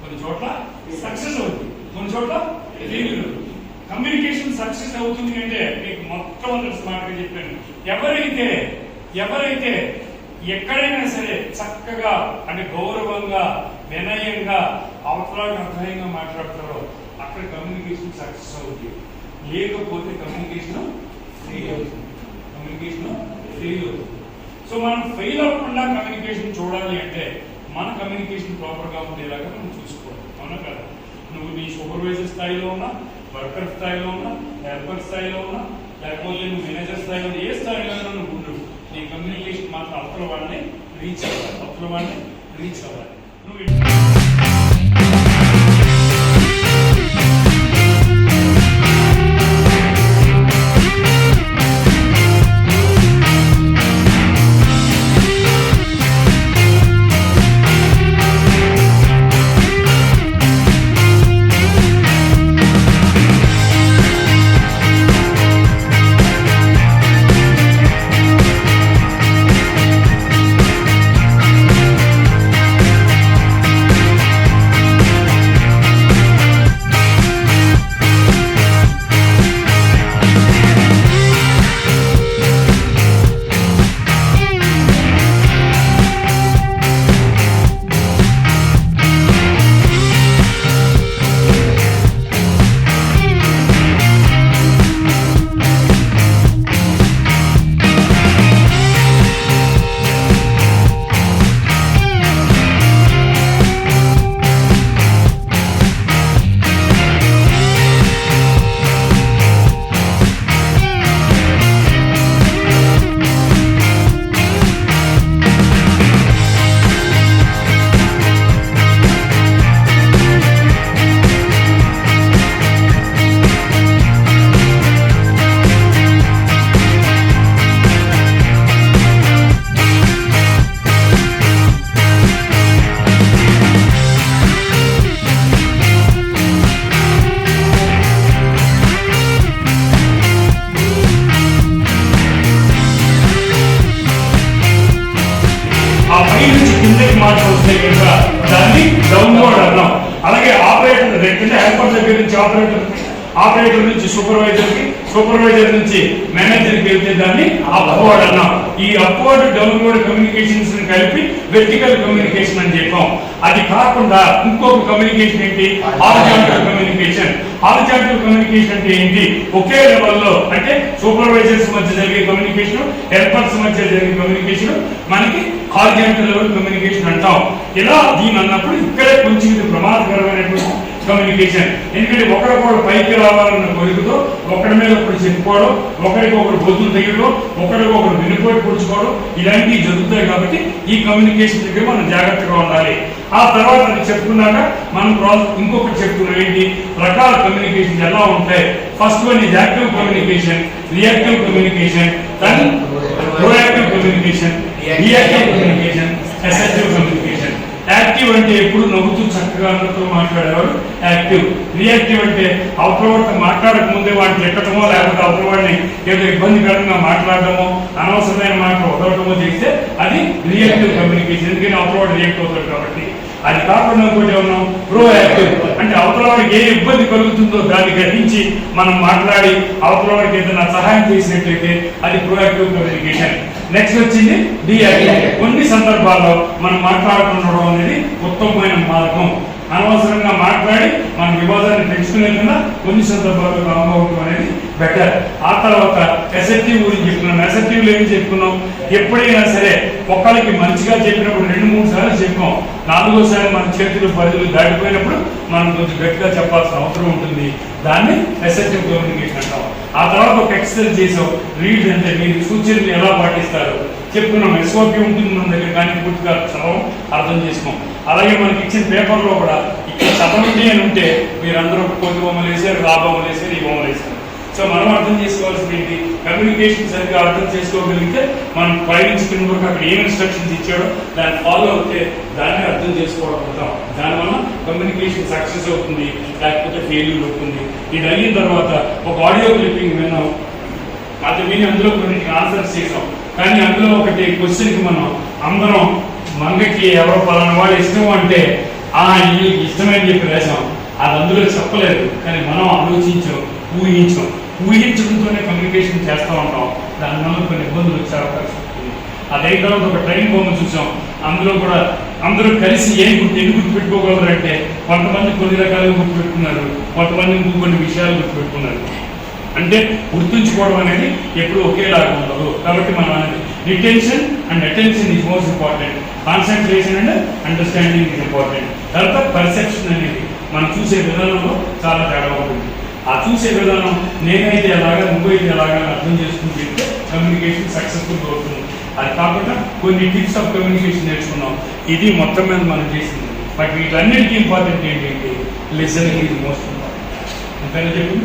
కొన్ని చోట్ల సక్సెస్ అవుతుంది, కొన్ని చోట్ల ఫెయిల్యూర్ అవుతుంది. కమ్యూనికేషన్ సక్సెస్ అవుతుంది అంటే మీకు మొట్టమొదటి మాటగా చెప్పాను, ఎవరైతే ఎక్కడైనా సరే చక్కగా అంటే గౌరవంగా వినయంగా అవతలాగా అర్థంగా మాట్లాడతారో అక్కడ కమ్యూనికేషన్ సక్సెస్ అవుతుంది. లేకపోతే కమ్యూనికేషన్ ఫెయిల్ అవుతుంది. సో మనం ఫెయిల్ అవ్వకుండా కమ్యూనికేషన్ చూడాలి అంటే మన కమ్యూనికేషన్ ప్రాపర్ గా ఉండేలాగా మనం చూసుకోవాలి. అవునా కదా? నువ్వు నీ సూపర్వైజర్ స్థాయిలో ఉన్నా, వర్కర్ స్థాయిలో ఉన్నా, హెల్పర్ స్థాయిలో ఉన్నా, లేకపోతే నువ్వు మేనేజర్ స్థాయిలో, ఏ స్థాయిలో నువ్వు ఉండు, నీ కమ్యూనికేషన్ మాత్రం అవతల వాళ్ళని రీచ్ అవ్వాలి. నువ్వు దాన్ని డౌన్లోడ్ అన్నాం. అలాగే ఆపరేటర్ కింద హెల్పర్ దగ్గర నుంచి ఆపరేటర్ నుంచి సూపర్వైజర్ నుంచి మేనేజర్కి వెళ్తే దాన్ని అప్వర్డ్ అన్నాం. ఈ అప్వర్డ్ డౌన్లోడ్ కమ్యూనికేషన్స్ కలిపి వెర్టికల్ కమ్యూనికేషన్ అని చెప్పాం. అది కాకుండా ఇంకొక కమ్యూనికేషన్ ఏంటి? Horizontal communication. హారిజాంటల్ కమ్యూనికేషన్ అంటే ఏంటి? ఒకే లెవెల్లో అంటే సూపర్వైజర్స్ మధ్య జరిగే కమ్యూనికేషన్, హెల్పర్స్ మధ్య జరిగే కమ్యూనికేషన్ మనకి హారిజాంటల్ లెవెల్ కమ్యూనికేషన్ అంటాం. ఇలా దీని అన్నప్పుడు ఇక్కడే కొంచెం ఇది ప్రమాదకరమైనటువంటి కమ్యూనికేషన్. ఎందుకంటే ఒకరికొకరు పైకి రావాలన్న కోరికతో ఒకరి మీద ఒకరు చెప్పుకోవడం, ఒకరికి ఒకరు బొద్దులు తెగడం, ఒకరికొకరు వెనుకోటి పొడుచుకోవడం ఇలాంటివి జరుగుతాయి. కాబట్టి ఈ కమ్యూనికేషన్ దగ్గర మనం జాగ్రత్తగా ఉండాలి. ఆ తర్వాత అది చెప్పుకున్నాక మనం ఇంకొకటి చెప్పుకున్నాం ఏంటి రకాల కమ్యూనికేషన్ ఎలా ఉంటాయి. First one is active communication, reactive communication, then proactive communication, reactive communication, assertive communication. Active అంటే ఎప్పుడు నవ్వుతూ చక్కగా అందరితో మాట్లాడేవాడు యాక్టివ్. రియాక్టివ్ అంటే అవతలవాడితో మాట్లాడక ముందే వాడిని ఎక్కడమో లేకపోతే అవతలవాడిని ఏదో ఇబ్బందికరంగా మాట్లాడటమో అనవసరమైన మాటలు వదలటమో చేస్తే అది రియాక్టివ్ కమ్యూనికేషన్. ఎందుకని అవతలవాడు రియాక్ట్ అవుతాడు కాబట్టి. అది కాకుండా ఇంకోటి ఉన్నాం ప్రోయాక్టివ్ అంటే అవతలవాడికి ఏ ఇబ్బంది కలుగుతుందో దాన్ని గ్రహించి మనం మాట్లాడి అవతలవాడికి ఏదైనా సహాయం చేసినట్లయితే అది ప్రోయాక్టివ్ కమ్యూనికేషన్. నెక్స్ట్ వచ్చింది డియాక్టివ్. కొన్ని సందర్భాల్లో మనం మాట్లాడుతుండడం అనేది ఉత్తమమైన మార్గం. అనవసరంగా మాట్లాడి మన వివాదాన్ని పెంచుకునే కన్నా కొన్ని సందర్భాల్లో కామ్గా ఉండడం అనేది బెటర్. ఆ తర్వాత అసర్టివ్ గురించి చెప్పుకున్నాం. అసర్టివ్లో ఏం చెప్పుకున్నాం? ఎప్పుడైనా సరే ఒకరికి మంచిగా చెప్పినప్పుడు 2-3 సార్లు చెప్పాం, 4వ మన చేతులు పరిధులు దాటిపోయినప్పుడు మనం కొంచెం గట్టిగా చెప్పాల్సిన అవసరం ఉంటుంది. దాన్ని అసర్టివ్ కమ్యూనికేషన్ అంటాం. ఆ తర్వాత ఒక ఎక్సర్సైజ్ చేసాం, రీడ్ అంటే మీరు సూచనలు ఎలా పాటిస్తారు చెప్పుకున్నాం. ఎస్ఓపి ఉంటుంది మన దగ్గర, కానీ పూర్తిగా చదవం, అర్థం చేసుకోం. అలాగే మనకి ఇచ్చిన పేపర్లో కూడా ఇక్కడ చదవండి అని ఉంటే మీరందరూ కొద్ది బొమ్మలు వేసారు, రా బొమ్మలు వేసారు, ఈ బొమ్మలు వేసారు. సో మనం అర్థం చేసుకోవాల్సింది ఏంటి? కమ్యూనికేషన్ సరిగ్గా అర్థం చేసుకోగలిగితే మనం పైనుంచి కింద వరకు అక్కడ ఏం ఇన్స్ట్రక్షన్స్ ఇచ్చాడో దాన్ని ఫాలో అవుతే దాన్ని అర్థం చేసుకోవడం అవుతాం. దానివల్ల కమ్యూనికేషన్ సక్సెస్ అవుతుంది, లేకపోతే ఫెయిల్యూర్ అవుతుంది. ఇది అయిన తర్వాత ఒక ఆడియో క్లిప్పింగ్ విన్నాం, అది విని అందులో కొన్ని ఆన్సర్స్ చేసాం. కానీ అందులో ఒకటి క్వశ్చన్కి మనం అందరం మంగకి ఎవరో పలానా వాళ్ళు ఇష్టం అంటే వీళ్ళకి ఇష్టమని చెప్పి రాసాం, అది అందులో చెప్పలేదు. కానీ మనం ఆలోచించాం, ఊహించడంతోనే కమ్యూనికేషన్ చేస్తూ ఉంటాం. దానివల్ల కొన్ని ఇబ్బందులు వచ్చే అవకాశం ఉంటుంది. అదే తర్వాత ఒక ట్రైన్ బొమ్మ చూసాం, అందులో కూడా అందరూ కలిసి ఎందుకు గుర్తుపెట్టుకోగలరు అంటే కొంతమంది కొన్ని రకాలుగా గుర్తుపెట్టుకున్నారు, కొంతమంది కొన్ని విషయాలు గుర్తుపెట్టుకున్నారు. అంటే గుర్తుంచుకోవడం అనేది ఎప్పుడు ఒకేలాగా ఉండదు. కాబట్టి మనం అనేది retention and attention is most important, concentration and understanding is important. తర్వాత పర్సెప్షన్ అనేది మనం చూసే విధానంలో చాలా తేడా ఉంటుంది. ఆ చూసే విధానం నేనైతే ఎలాగా, నువ్వైతే ఎలాగా అర్థం చేసుకుంటే కమ్యూనికేషన్ సక్సెస్ఫుల్ అవుతుంది. అది కాకుండా కొన్ని టిప్స్ ఆఫ్ కమ్యూనికేషన్ నేర్చుకున్నాం. ఇది మొత్తం మీద మనం చేసింది. బట్ వీటన్నిటికీ ఇంపార్టెంట్ ఏంటంటే లిసనింగ్ ఈజ్ మోస్ట్ ఇంపార్టెంట్. అంతేనా చెప్పు.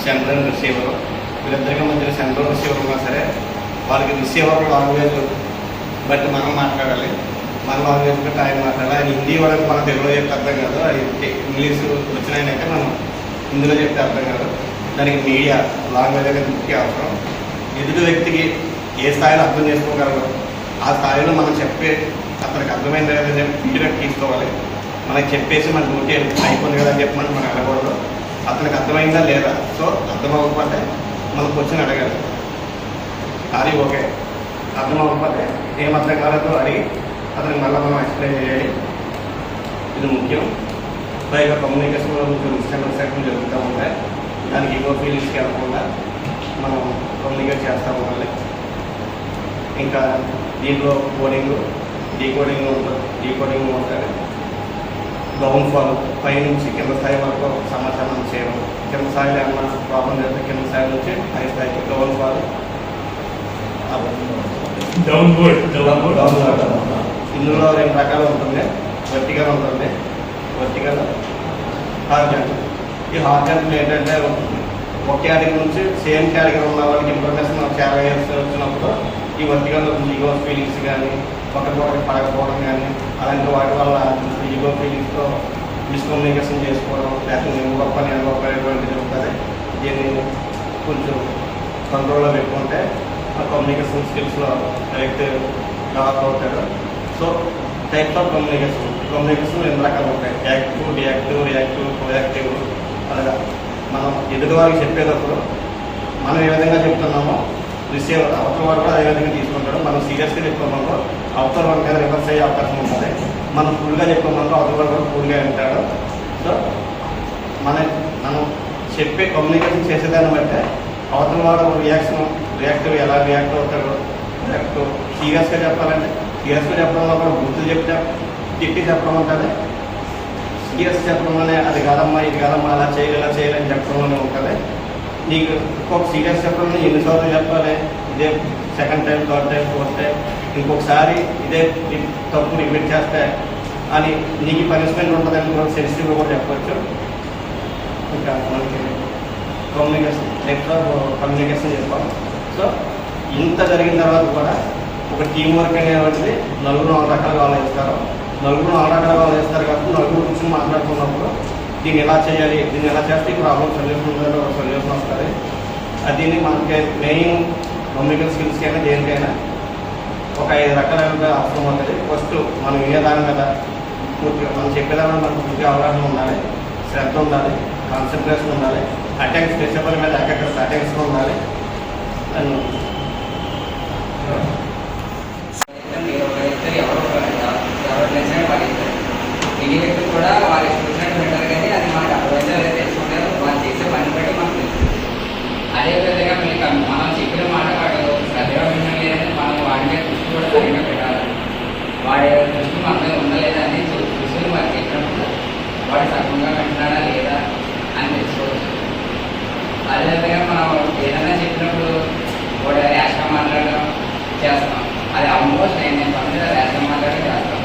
Central receiver. వీళ్ళిద్దరికి మధ్య సెంట్రల్ రిసీవర్ ఉన్నా సరే వాళ్ళకి రిసీవర్ లాంగ్వేజ్ బట్టి మనం మాట్లాడాలి. మన లాంగ్వేజ్ బట్టి ఆయన మాట్లాడాలి. ఆయన హిందీ వాళ్ళకి మనం తెలుగులో చెప్తే అర్థం కాదు, అది ఇంగ్లీష్ వచ్చినాయనైతే మనం హిందీలో చెప్తే అర్థం కాదు. దానికి మీడియా లాంగ్వేజ్ అనేది ముఖ్య అవసరం. ఎదుటి వ్యక్తికి ఏ స్థాయిలో అర్థం చేసుకోగలరు ఆ స్థాయిలో మనం చెప్పే అతనికి అర్థమైంది లేదని ఫీడ్బ్యాక్ తీసుకోవాలి. మనకి చెప్పేసి మన డ్యూటీ అయిపోయింది కదా అని చెప్పమని మనం అడగకూడదు. అతనికి అర్థమైందా లేదా, సో అర్థం అవ్వకపోతే మనం క్వశ్చన్ అడగాలి. అది ఓకే, అర్థం అవ్వకపోతే ఏం అర్థం కాలేదో అడిగి అతనికి మళ్ళీ మనం ఎక్స్ప్లెయిన్ చేయాలి. ఇది ముఖ్యం. పైగా కమ్యూనికేషన్లో కొంచెం మిస్అండర్స్టాండింగ్ జరుగుతూ ఉంటాయి. దానికి ఈగో ఫీలింగ్స్కి వెళ్ళకుండా మనం కమ్యూనికేట్ చేస్తూ ఉండాలి. ఇంకా దీంట్లో కోడింగ్ డీకోడింగ్ ఉంటుంది. డీకోడింగ్ ఉంటుంది. డౌన్ఫాల్ పైనుంచి కింద స్థాయి వరకు సమాచారం చేయడం, కింద స్థాయిలో ఏమన్నా ప్రాబ్లం చేస్తే కింద స్థాయి నుంచి పై స్థాయికి డౌన్ఫాల్. ఇందులో 2 రకాలు ఉంటుంది. వర్టికల్ ఉంటుంది, వర్టికల్ హారిజాంటల్. ఈ హారిజాంటల్ ఏంటంటే ఒక కేటగిరీ నుంచి సేమ్ కేటగిరీ ఉన్న వాళ్ళకి ఇన్ఫర్మేషన్ చాలా ఇయర్స్ వచ్చినప్పుడు ఈ వర్టికల్లో ఈగో ఫీలింగ్స్ కానీ ఒకరికొకరికి పడకపోవడం కానీ అలాంటి వాటి వల్ల ఈగో ఫీలింగ్స్తో మిస్కమ్యూనికేషన్ చేసుకోవడం, లేకపోతే నేను గొప్ప నేను గొప్ప అనేటువంటిది ఉంటుంది. దీన్ని కొంచెం కంట్రోల్లో పెట్టుకుంటే ఆ కమ్యూనికేషన్ స్కిల్స్లో కరెక్ట్ డెవలప్ అవుతాడు. సో టైప్స్ ఆఫ్ కమ్యూనికేషన్ 2 రకాలు ఉంటాయి. Active, deactive, reactive, proactive. అలాగా మనం ఎదుటివారికి చెప్పేటప్పుడు మనం ఏ విధంగా చెప్తున్నామో రిసీవర్ అవతల వాడు కూడా అదే విధంగా తీసుకుంటాడు. మనం సీరియస్గా చెప్పుకోమనుకో అవతల వాడి మీద రివర్స్ అయ్యే అవకాశం ఉంటుంది. మనం ఫుల్గా చెప్పుకోమనుకో అవతల వాడు కూడా ఫుల్గా వింటాడు. సో మనం చెప్పే కమ్యూనికేషన్ చేసేదాన్ని బట్టే అవతల వాడు రియాక్టివ్ ఎలా రియాక్ట్ అవుతాడు. రియాక్టివ్ సీరియస్గా చెప్పాలంటే సీరియస్గా చెప్పడంలో కూడా గుర్తులు చెప్తే తిట్టి చెప్పడం ఉంటుంది. సీరియస్ చెప్పడంలోనే అది కాదమ్మా ఇది కాదమ్మా అలా చేయాలని చెప్పడంలోనే ఉంటుంది. నీకు ఇంకొక సీరియస్ చెప్పడం ఎన్నిసార్లు చెప్పాలి, ఇదే second time, third time, fourth time ఇంకొకసారి ఇదే తప్పు రిపీట్ చేస్తే అని నీకు పనిష్మెంట్ ఉంటుందని కూడా సెన్సిటివ్గా కూడా చెప్పవచ్చు. ఇంకా మనకి కమ్యూనికేషన్ నెక్స్ట్ కమ్యూనికేషన్ చెప్పాలి. సో ఇంత జరిగిన తర్వాత కూడా ఒక టీం వర్క్ అనేటువంటిది 4 రకాలుగా ఆలోచిస్తారు. 4 రకాలుగా ఆలోచిస్తారు కాబట్టి 4 కూర్చొని మాట్లాడుతున్నప్పుడు దీన్ని ఎలా చేయాలి, దీన్ని ఎలా చేస్తే ఈ ప్రాబ్లమ్ సొల్యూషన్ వస్తుంది. దీన్ని మనకి మెయిన్ కమ్యూనికేషన్ స్కిల్స్కి అయినా దేనికైనా ఒక 5 రకాలుగా అవసరం ఉంటుంది. ఫస్ట్ మనం వినేదాని మీద పూర్తిగా మనం చెప్పేదాని మీద మనకు పూర్తిగా అవగాహన ఉండాలి, శ్రద్ధ ఉండాలి, కాన్సన్ట్రేషన్ ఉండాలి, అటెంక్స్ స్పెషల్ మీద అటెంక్స్ ఉండాలి. అండ్ మినీ వ్యక్తులు కూడా వాళ్ళు చూసినట్టు వింటారు, కానీ అది మనకు అర్థమైతే లేదా తెలుసుకుంటారు. వాళ్ళు చేసే పని బట్టి మనకు తెలుస్తుంది. అదేవిధంగా మనం చెప్పిన మాట వాడు శ్రద్ధగా వినడం లేదని మనం వాడి మీద దృష్టి కూడా సరిగ్గా పెట్టాలి. వాడి దృష్టి మన మీద ఉందా లేదా అని చూసుకుని వాడు చెప్పినప్పుడు వాడు సక్రమంగా వింటున్నాడా లేదా అని తెలుసుకోవచ్చు. అదేవిధంగా మనం ఏదైనా చెప్పినప్పుడు వాడు ర్యాష్గా మాట్లాడడం చేస్తాం. అది ఆల్మోస్ట్ 99% ర్యాష్గా మాట్లాడడం చేస్తాం.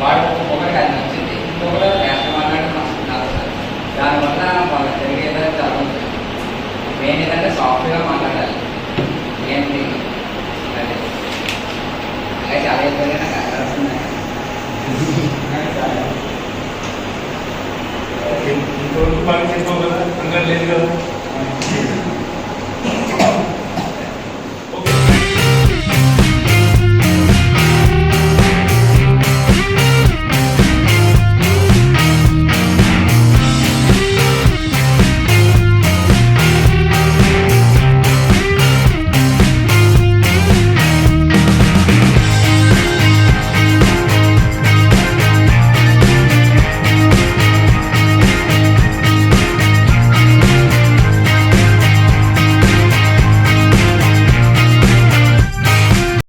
వాడు ఒక్కొక్కరికి అది నచ్చింది, ఇంకొకరు ర్యాష్గా మాట్లాడడం నచ్చుతుంది. దానివల్ల వాళ్ళ జరిగేదో జరుగుతుంది. మెయిన్ ఏంటంటే సాఫ్ట్గా మాట్లాడాలి. ఏంటి అదే చాలా ఇబ్బంది